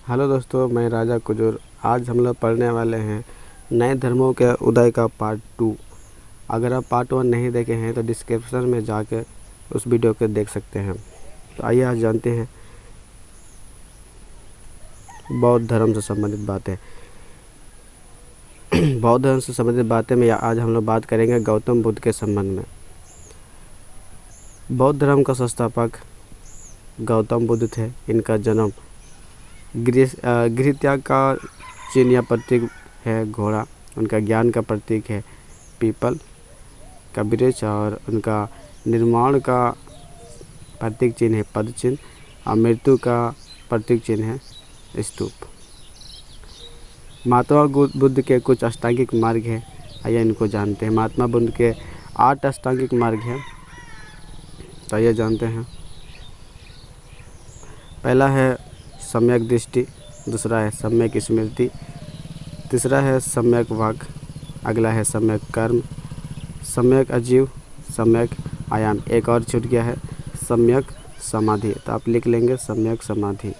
Hello दोस्तों, मैं राजा कुजूर। आज हम लोग पढ़ने वाले हैं नए धर्मों के उदय का पार्ट 2। अगर आप पार्ट 1 नहीं देखे हैं तो डिस्क्रिप्शन में जाकर उस वीडियो को देख सकते हैं। तो आइए आज जानते हैं बौद्ध धर्म से संबंधित बातें। बौद्ध धर्म से संबंधित बातें में आज हम लोग बात करेंगे गौतम बुद्ध के संबंध में। बौद्ध धर्म का संस्थापक गौतम बुद्ध थे। इनका जन्म गृह त्याग का चिन्ह या प्रतीक है घोड़ा, उनका ज्ञान का प्रतीक है पीपल का वृक्ष, और उनका निर्माण का प्रतीक चिन्ह है पद चिन्ह, और मृत्यु का प्रतीक चिन्ह है स्तूप। महात्मा बुद्ध के कुछ अष्टांगिक मार्ग है, आइए इनको जानते हैं। महात्मा बुद्ध के 8 अष्टांगिक मार्ग हैं, तो आइए जानते हैं। पहला है सम्यक दृष्टि, दूसरा है सम्यक स्मृति, तीसरा है सम्यक वाक, अगला है सम्यक कर्म, सम्यक आजीव, सम्यक आयाम। एक और छूट गया है सम्यक समाधि, तो आप लिख लेंगे सम्यक समाधि।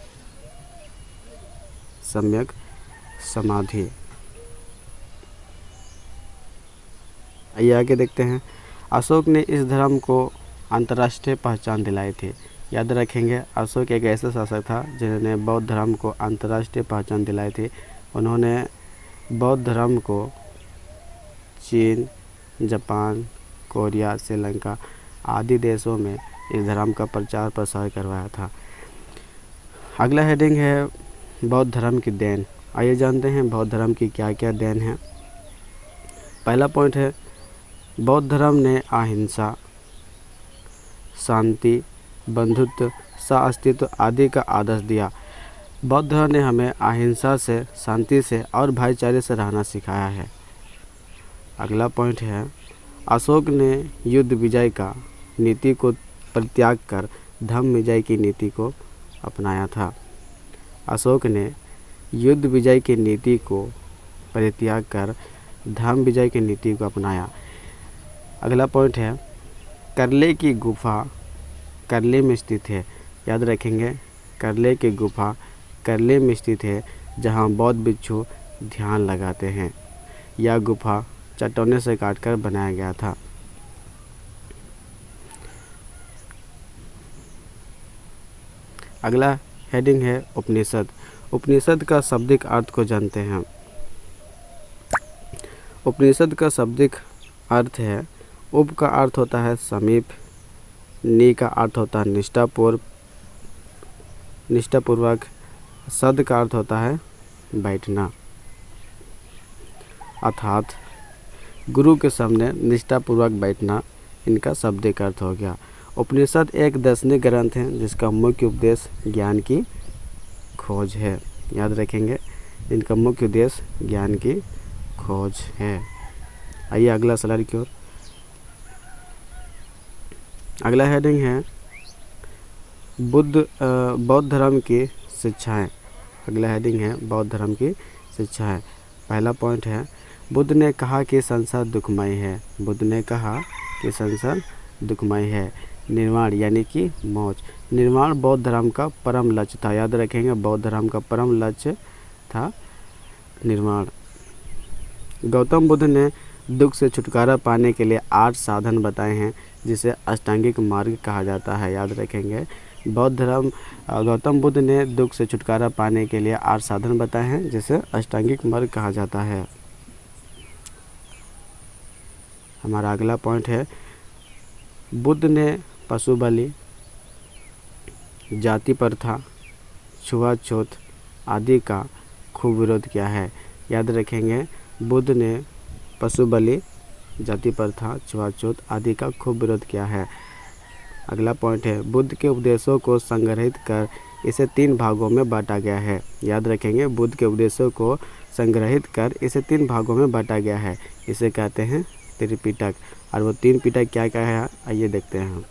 सम्यक समाधि। आइए आगे देखते हैं। अशोक ने इस धर्म को अंतर्राष्ट्रीय पहचान दिलाई थी। याद रखेंगे, अशोक एक ऐसा शासक था जिन्होंने बौद्ध धर्म को अंतर्राष्ट्रीय पहचान दिलाई थी। उन्होंने बौद्ध धर्म को चीन, जापान, कोरिया, श्रीलंका आदि देशों में इस धर्म का प्रचार प्रसार करवाया था। अगला हेडिंग है बौद्ध धर्म की देन। आइए जानते हैं बौद्ध धर्म की क्या क्या देन है। पहला पॉइंट है बौद्ध धर्म ने अहिंसा, शांति, बंधुत्व, सह-अस्तित्व आदि का आदर्श दिया। बौद्ध धर्म ने हमें अहिंसा से, शांति से और भाईचारे से रहना सिखाया है। अगला पॉइंट है अशोक ने युद्ध विजय का नीति को परित्याग कर धम्म विजय की नीति को अपनाया था। अशोक ने युद्ध विजय की नीति को परित्याग कर धम्म विजय की नीति को अपनाया। अगला पॉइंट है करले की गुफा करले में स्थित है। याद रखेंगे, करले की गुफा करले में स्थित है, जहाँ बौद्ध भिक्षु ध्यान लगाते हैं। यह गुफा चट्टानों से काटकर बनाया गया था। अगला हेडिंग है उपनिषद। उपनिषद का शाब्दिक अर्थ को जानते हैं। उपनिषद का शाब्दिक अर्थ है उप का अर्थ होता है समीप, नी का अर्थ होता है निष्ठापूर्वक, सद का अर्थ होता है बैठना, अर्थात गुरु के सामने निष्ठापूर्वक बैठना इनका शाब्दिक अर्थ हो गया। उपनिषद एक दार्शनिक ग्रंथ है जिसका मुख्य उद्देश्य ज्ञान की खोज है। याद रखेंगे, इनका मुख्य उद्देश्य ज्ञान की खोज है। आइए अगला स्लाइड की ओर। अगला हेडिंग है बौद्ध धर्म की शिक्षाएं। अगला हेडिंग है बौद्ध धर्म की शिक्षाएं। पहला पॉइंट है बुद्ध ने कहा कि संसार दुखमय है। बुद्ध ने कहा कि संसार दुखमय है। निर्वाण यानी कि मोक्ष। निर्वाण बौद्ध धर्म का परम लक्ष्य था। याद रखेंगे, बौद्ध धर्म का परम लक्ष्य था निर्वाण। गौतम बुद्ध ने दुख से छुटकारा पाने के लिए 8 साधन बताए हैं, जिसे अष्टांगिक मार्ग कहा जाता है। याद रखेंगे, गौतम बुद्ध ने दुख से छुटकारा पाने के लिए 8 साधन बताए हैं, जिसे अष्टांगिक मार्ग कहा जाता है। हमारा अगला पॉइंट है बुद्ध ने पशु बलि, जाति प्रथा, छुआछूत आदि का खूब विरोध किया है। याद रखेंगे, बुद्ध ने पशु बलि, जाति प्रथा, छुआछूत आदि का खूब विरोध किया है। अगला पॉइंट है बुद्ध के उपदेशों को संग्रहित कर इसे 3 भागों में बांटा गया है। याद रखेंगे, बुद्ध के उपदेशों को संग्रहित कर इसे 3 भागों में बांटा गया है। इसे कहते हैं त्रिपिटक। और वो 3 पिटक क्या क्या है, आइए देखते हैं।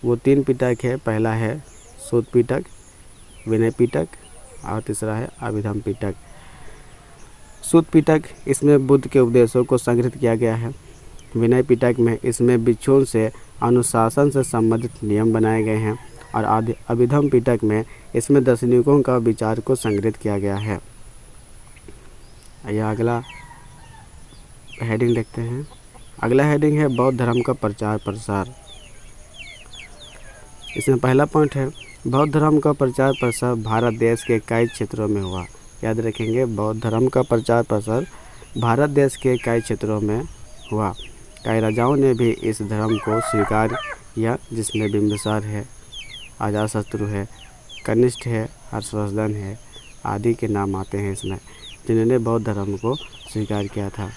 वो 3 पिटक है, पहला है सूत पिटक, विनय पिटक, और तीसरा है अभिधम पिटक। सूत पिटक, इसमें बुद्ध के उपदेशों को संग्रहित किया गया है। विनय पिटक में इसमें भिक्षुओं से अनुशासन से संबंधित नियम बनाए गए हैं। और अभिधम पिटक में इसमें दार्शनिकों का विचार को संग्रहित किया गया है। यह अगला हेडिंग देखते हैं। अगला हेडिंग है बौद्ध धर्म का प्रचार प्रसार। इसमें पहला पॉइंट है बौद्ध धर्म का प्रचार प्रसार भारत देश के कई क्षेत्रों में हुआ। याद रखेंगे, बौद्ध धर्म का प्रचार प्रसार भारत देश के कई क्षेत्रों में हुआ। कई राजाओं ने भी इस धर्म को स्वीकार किया, जिसमें बिंबिसार है, अजातशत्रु है, कनिष्ठ है, हर्षवर्धन है आदि के नाम आते हैं इसमें, जिन्होंने बौद्ध धर्म को स्वीकार किया था।